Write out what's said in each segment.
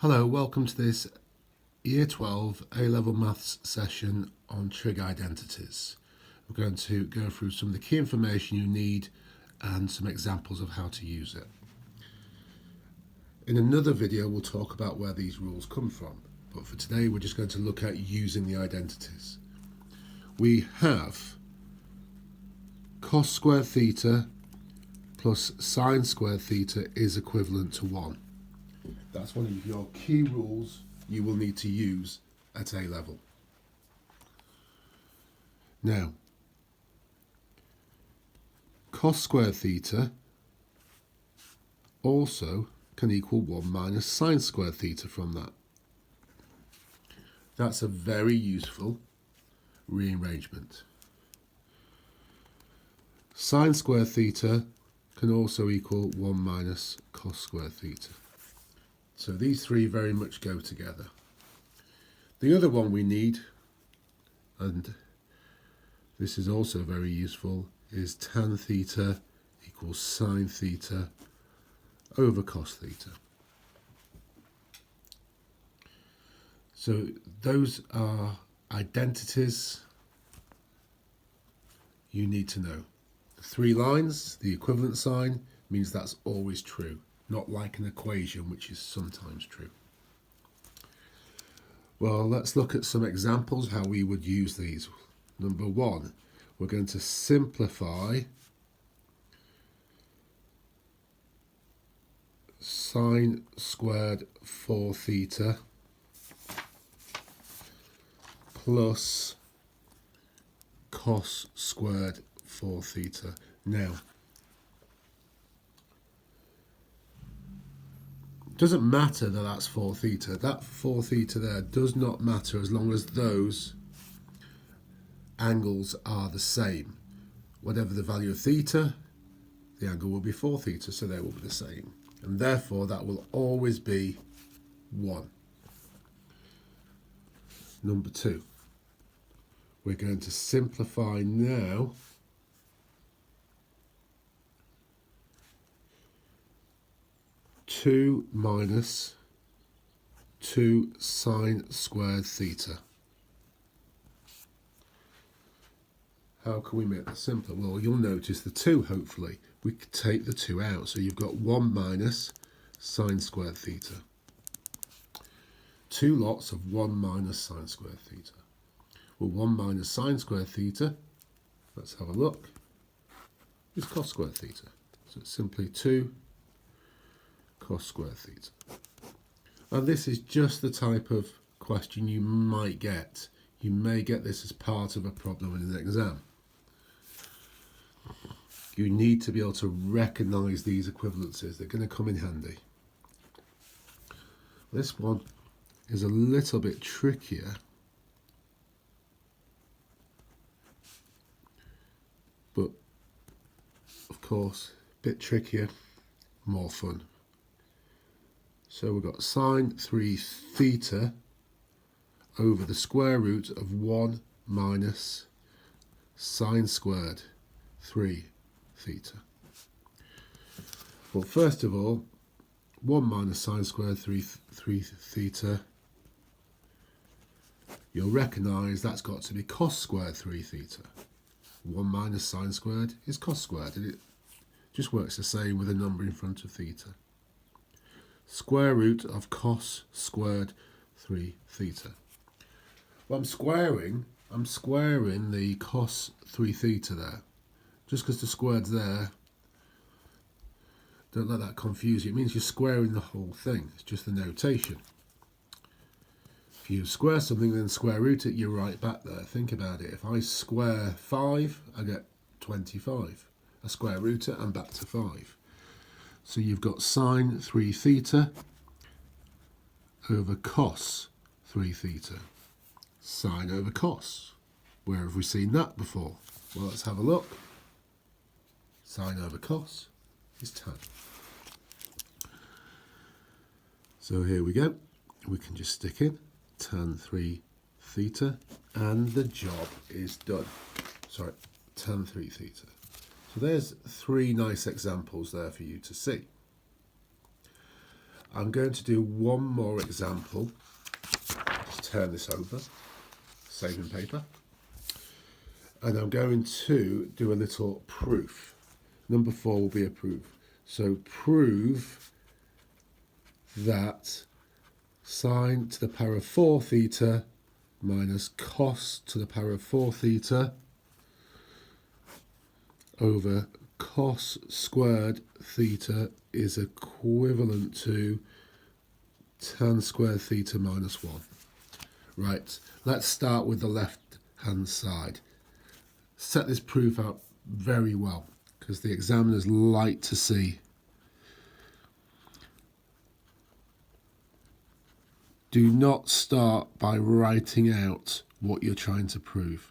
Hello, welcome to this Year 12 A-Level Maths session on Trig Identities. We're going to go through some of the key information you need and some examples of how to use it. In another video we'll talk about where these rules come from, but for today we're just going to look at using the identities. We have cos squared theta plus sine squared theta is equivalent to 1. That's one of your key rules you will need to use at A level. Now, cos squared theta also can equal 1 minus sine squared theta from that. That's a very useful rearrangement. Sine squared theta can also equal 1 minus cos squared theta. So these three very much go together. The other one we need, and this is also very useful, is tan theta equals sine theta over cos theta. So those are identities you need to know. The three lines, the equivalent sign, means that's always true. Not like an equation, which is sometimes true. Well, let's look at some examples how we would use these. Number one, we're going to simplify sine squared 4 theta plus cos squared 4 theta. Now, doesn't matter that that's 4 theta. That 4 theta there does not matter as long as those angles are the same. Whatever the value of theta, the angle will be 4 theta, so they will be the same. And therefore, that will always be 1. Number two, we're going to simplify now two minus 2 sine squared theta. How can we make that simpler? Well, you'll notice the 2, hopefully. We could take the 2 out. So you've got 1 minus sine squared theta. 2 lots of 1 minus sine squared theta. Well, 1 minus sine squared theta, let's have a look, is cos squared theta. So it's simply 2 cos squared theta. And this is just the type of question you might get. You may get this as part of a problem in an exam. You need to be able to recognise these equivalences. They're going to come in handy. This one is a little bit trickier, but of course, a bit trickier, more fun. So we've got sine 3 theta over the square root of 1 minus sine squared 3 theta. Well, first of all, 1 minus sine squared 3 theta, you'll recognise that's got to be cos squared 3 theta. 1 minus sine squared is cos squared, and it just works the same with a number in front of theta. Square root of cos squared 3 theta. Well, I'm squaring the cos 3 theta there. Just because the squared's there, don't let that confuse you. It means you're squaring the whole thing. It's just the notation. If you square something, then square root it, you're right back there. Think about it. If I square 5, I get 25. I square root it, I'm back to 5. So you've got sine 3 theta over cos 3 theta. Sine over cos. Where have we seen that before? Well, let's have a look. Sine over cos is tan. So here we go. We can just stick in tan 3 theta and the job is done. Sorry, tan 3 theta. So there's 3 nice examples there for you to see. I'm going to do one more example. Just turn this over, saving paper. And I'm going to do a little proof. Number 4 will be a proof. So prove that sine to the power of 4 theta minus cos to the power of 4 theta over cos squared theta is equivalent to tan squared theta minus 1. Right, let's start with the left hand side. Set this proof out very well because the examiners like to see. Do not start by writing out what you're trying to prove.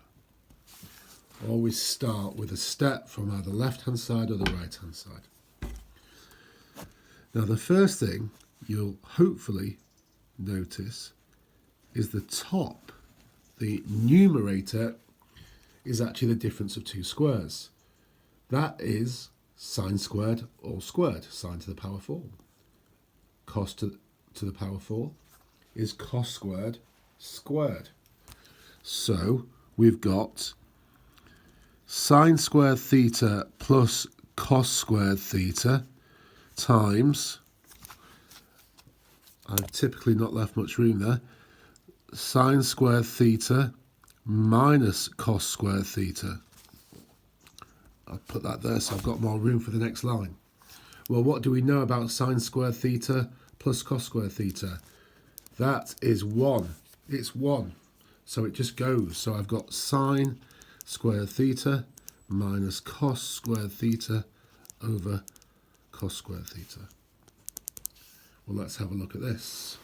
Always start with a step from either the left hand side or the right hand side. Now the first thing you'll hopefully notice is the top, the numerator, is actually the difference of two squares. That is sine squared all squared, sine to the power 4. Cos to the power 4 is cos squared squared. So we've got sine squared theta plus cos squared theta times, I've typically not left much room there, sine squared theta minus cos squared theta. I'll put that there so I've got more room for the next line. Well, what do we know about sine squared theta plus cos squared theta? That is 1. It's 1. So it just goes. So I've got sine squared theta minus cos squared theta over cos squared theta. Well, let's have a look at this.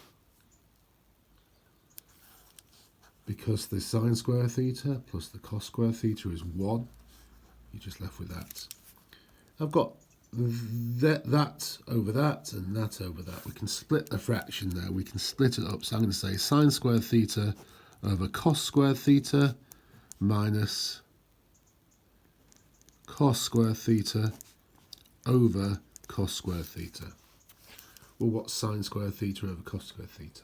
Because the sine square theta plus the cos square theta is 1, you're just left with that. I've got that over that and that over that. We can split the fraction there. We can split it up. So I'm going to say sine square theta over cos square theta minus cos square theta over cos square theta. Well, what's sine square theta over cos square theta?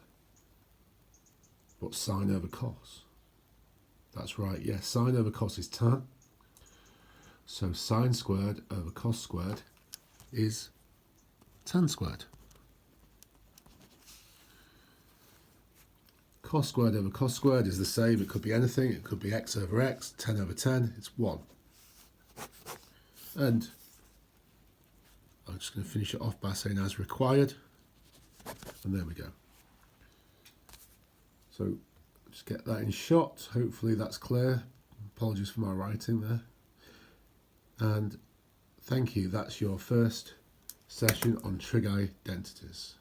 What's sine over cos? That's right, yes, sine over cos is tan. So sine squared over cos squared is tan squared. Cos squared over cos squared is the same. It could be anything. It could be x over x, 10 over 10. It's 1. And I'm just going to finish it off by saying as required. And there we go. So just get that in shot. Hopefully that's clear. Apologies for my writing there. And thank you. That's your first session on trig identities.